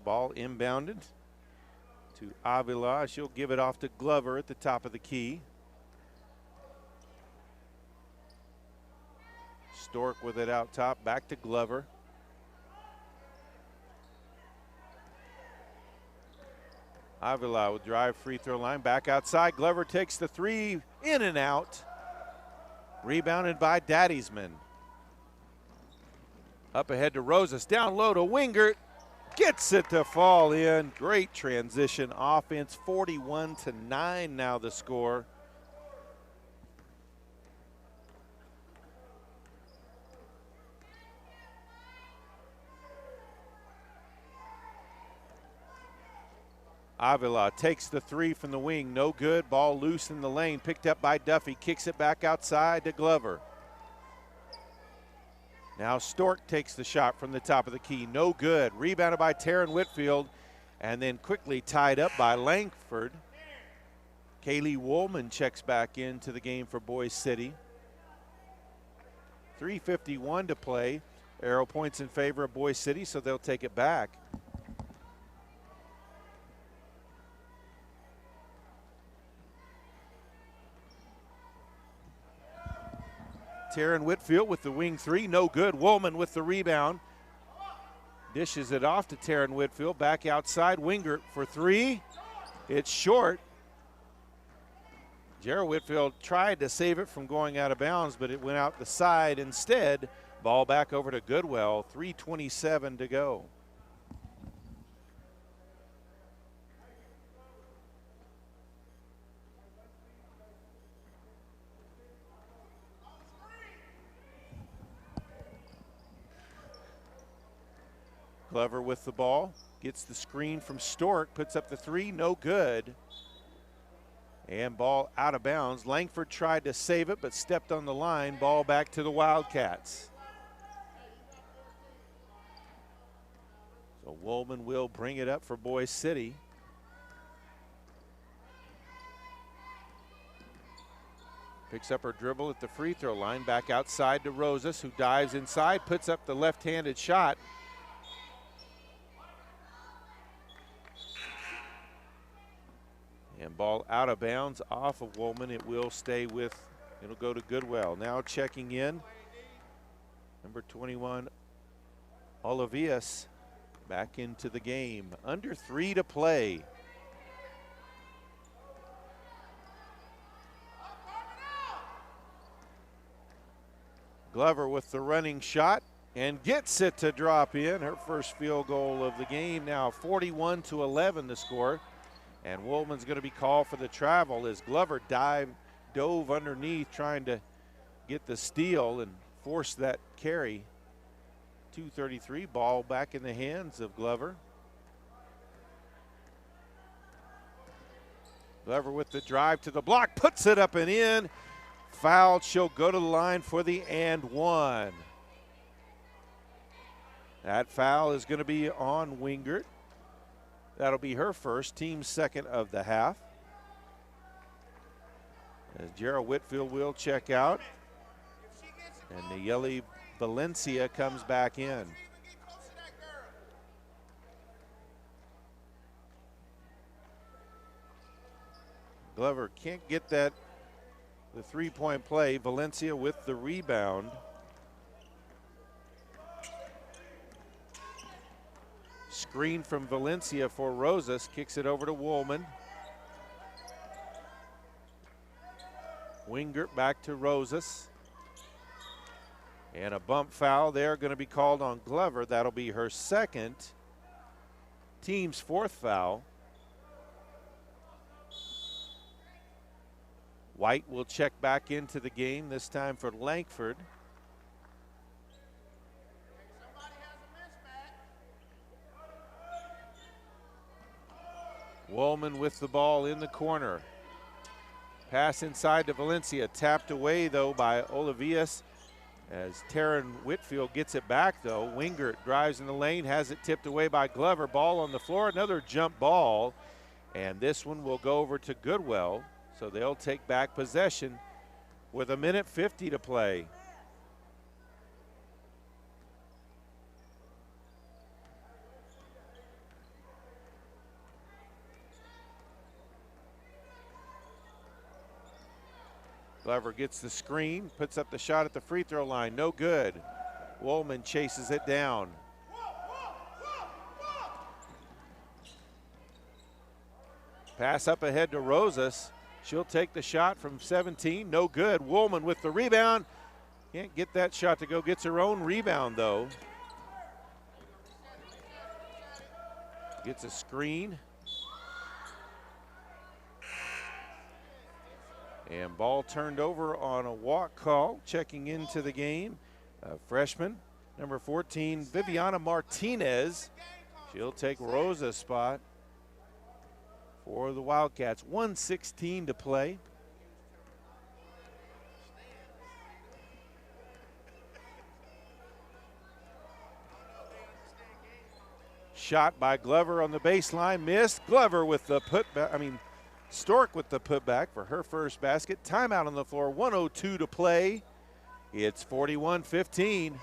Ball inbounded to Avila. She'll give it off to Glover at the top of the key. Stork with it out top, back to Glover. Avila will drive free throw line, back outside. Glover takes the three, in and out. Rebounded by Daddiesman. Up ahead to Rosas, down low to Wingert. Gets it to fall in. Great transition offense. 41-9 now the score. Avila takes the three from the wing. No good. Ball loose in the lane. Picked up by Duffy. Kicks it back outside to Glover. Now Stork takes the shot from the top of the key. No good. Rebounded by Taryn Whitfield and then quickly tied up by Langford. Kaylee Woolman checks back into the game for Boise City. 3:51 to play. Arrow points in favor of Boise City, so they'll take it back. Taryn Whitfield with the wing three, no good. Woolman with the rebound. Dishes it off to Taryn Whitfield, back outside. Wingert for three. It's short. Jarrah Whitfield tried to save it from going out of bounds, but it went out the side instead. Ball back over to Goodwell, 3:27 to go. Glover with the ball, gets the screen from Stork, puts up the three, no good. And ball out of bounds. Langford tried to save it, but stepped on the line. Ball back to the Wildcats. So Woolman will bring it up for Boise City. Picks up her dribble at the free throw line, back outside to Rosas, who dives inside, puts up the left-handed shot. And ball out of bounds off of Woolman. It will stay with, it'll go to Goodwell. Now checking in, number 21, Olivias back into the game. Under 3 to play. Glover with the running shot and gets it to drop in. Her first field goal of the game. Now 41-11 the score. And Woolman's going to be called for the travel as Glover dove underneath trying to get the steal and force that carry. 2:33, ball back in the hands of Glover. Glover with the drive to the block, puts it up and in. Fouled, she'll go to the line for the and one. That foul is going to be on Wingert. That'll be her first, team second of the half. As Jarrah Whitfield will check out. And Nayeli Valencia comes back in. Glover can't get the three-point play. Valencia with the rebound. Screen from Valencia for Rosas, kicks it over to Woolman. Wingert back to Rosas. And a bump foul there going to be called on Glover. That'll be her second, team's fourth foul. White will check back into the game, this time for Langford. Woolman with the ball in the corner. Pass inside to Valencia, tapped away though by Olivias as Taryn Whitfield gets it back though. Wingert drives in the lane, has it tipped away by Glover. Ball on the floor, another jump ball, and this one will go over to Goodwell, so they'll take back possession with 1:50 to play. Glover gets the screen, puts up the shot at the free throw line, no good. Woolman chases it down. Pass up ahead to Rosas. She'll take the shot from 17, no good. Woolman with the rebound. Can't get that shot to go, gets her own rebound though. Gets a screen. And ball turned over on a walk call. Checking into the game, freshman, number 14, Viviana Martinez. She'll take Rosa's spot for the Wildcats. 1:16 to play. Shot by Glover on the baseline, missed. Glover with the putback, Stork with the putback for her first basket. Timeout on the floor, 1:02 to play. It's 41-15.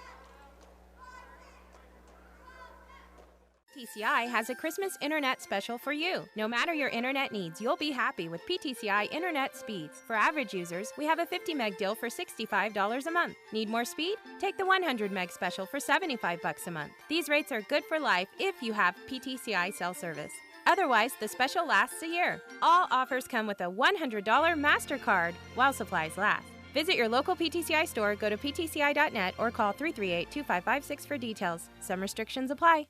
PTCI has a Christmas internet special for you. No matter your internet needs, you'll be happy with PTCI internet speeds. For average users, we have a 50 meg deal for $65 a month. Need more speed? Take the 100 meg special for $75 a month. These rates are good for life if you have PTCI cell service. Otherwise, the special lasts a year. All offers come with a $100 MasterCard while supplies last. Visit your local PTCI store, go to ptci.net, or call 338-2556 for details. Some restrictions apply.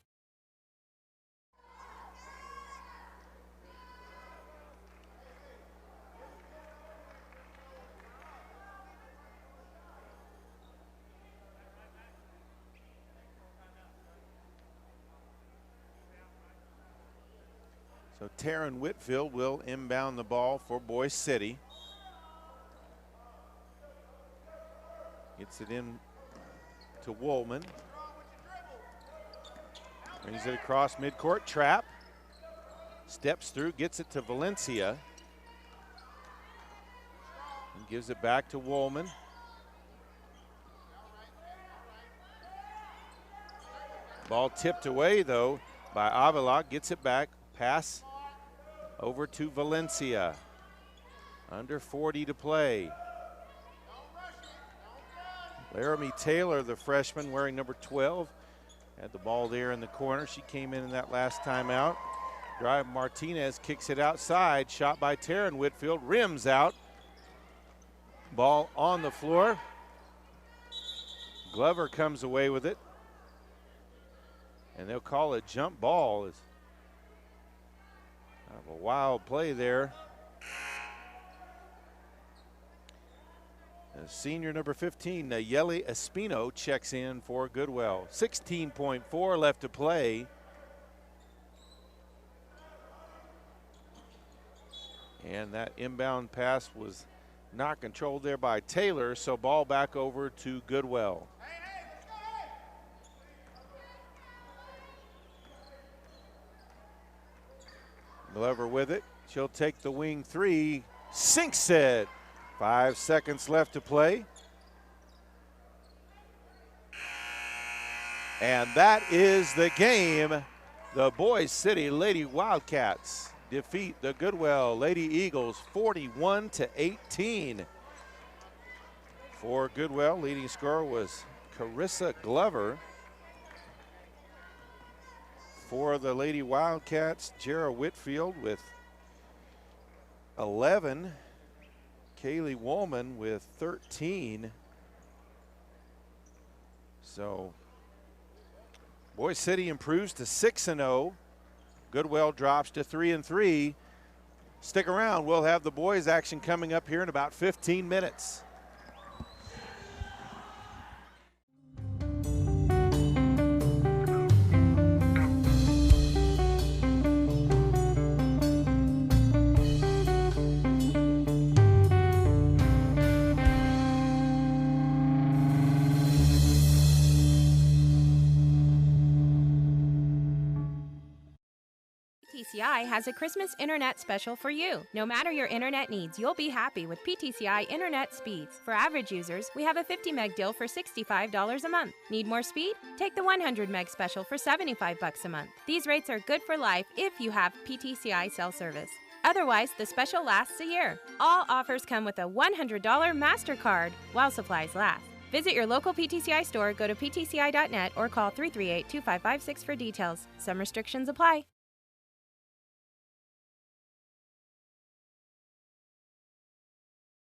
So Taryn Whitfield will inbound the ball for Boise City. Gets it in to Woolman. Brings it across midcourt, trap. Steps through, gets it to Valencia. And gives it back to Woolman. Ball tipped away though by Avila, gets it back, pass over to Valencia. Under 40 to play. Laramie Taylor, the freshman, wearing number 12, had the ball there in the corner. She came in that last timeout. Drive Martinez kicks it outside. Shot by Taryn Whitfield, rims out. Ball on the floor. Glover comes away with it. And they'll call it jump ball. It's kind of a wild play there. Senior number 15, Nayeli Espino, checks in for Goodwell. 16.4 left to play. And that inbound pass was not controlled there by Taylor, so ball back over to Goodwell. Glover with it. She'll take the wing three, sinks it. 5 seconds left to play. And that is the game. The Boise City Lady Wildcats defeat the Goodwell Lady Eagles 41-18. For Goodwell, leading scorer was Carissa Glover. For the Lady Wildcats, Jara Whitfield with 11. Kaylee Woolman with 13. So Boise City improves to 6-0. Goodwell drops to 3-3. Stick around, we'll have the boys action coming up here in about 15 minutes. PTCI has a Christmas internet special for you. No matter your internet needs, you'll be happy with PTCI internet speeds. For average users, we have a 50 meg deal for $65 a month. Need more speed? Take the 100 meg special for $75 a month. These rates are good for life if you have PTCI cell service. Otherwise, the special lasts a year. All offers come with a $100 MasterCard while supplies last. Visit your local PTCI store, go to ptci.net, or call 338-2556 for details. Some restrictions apply.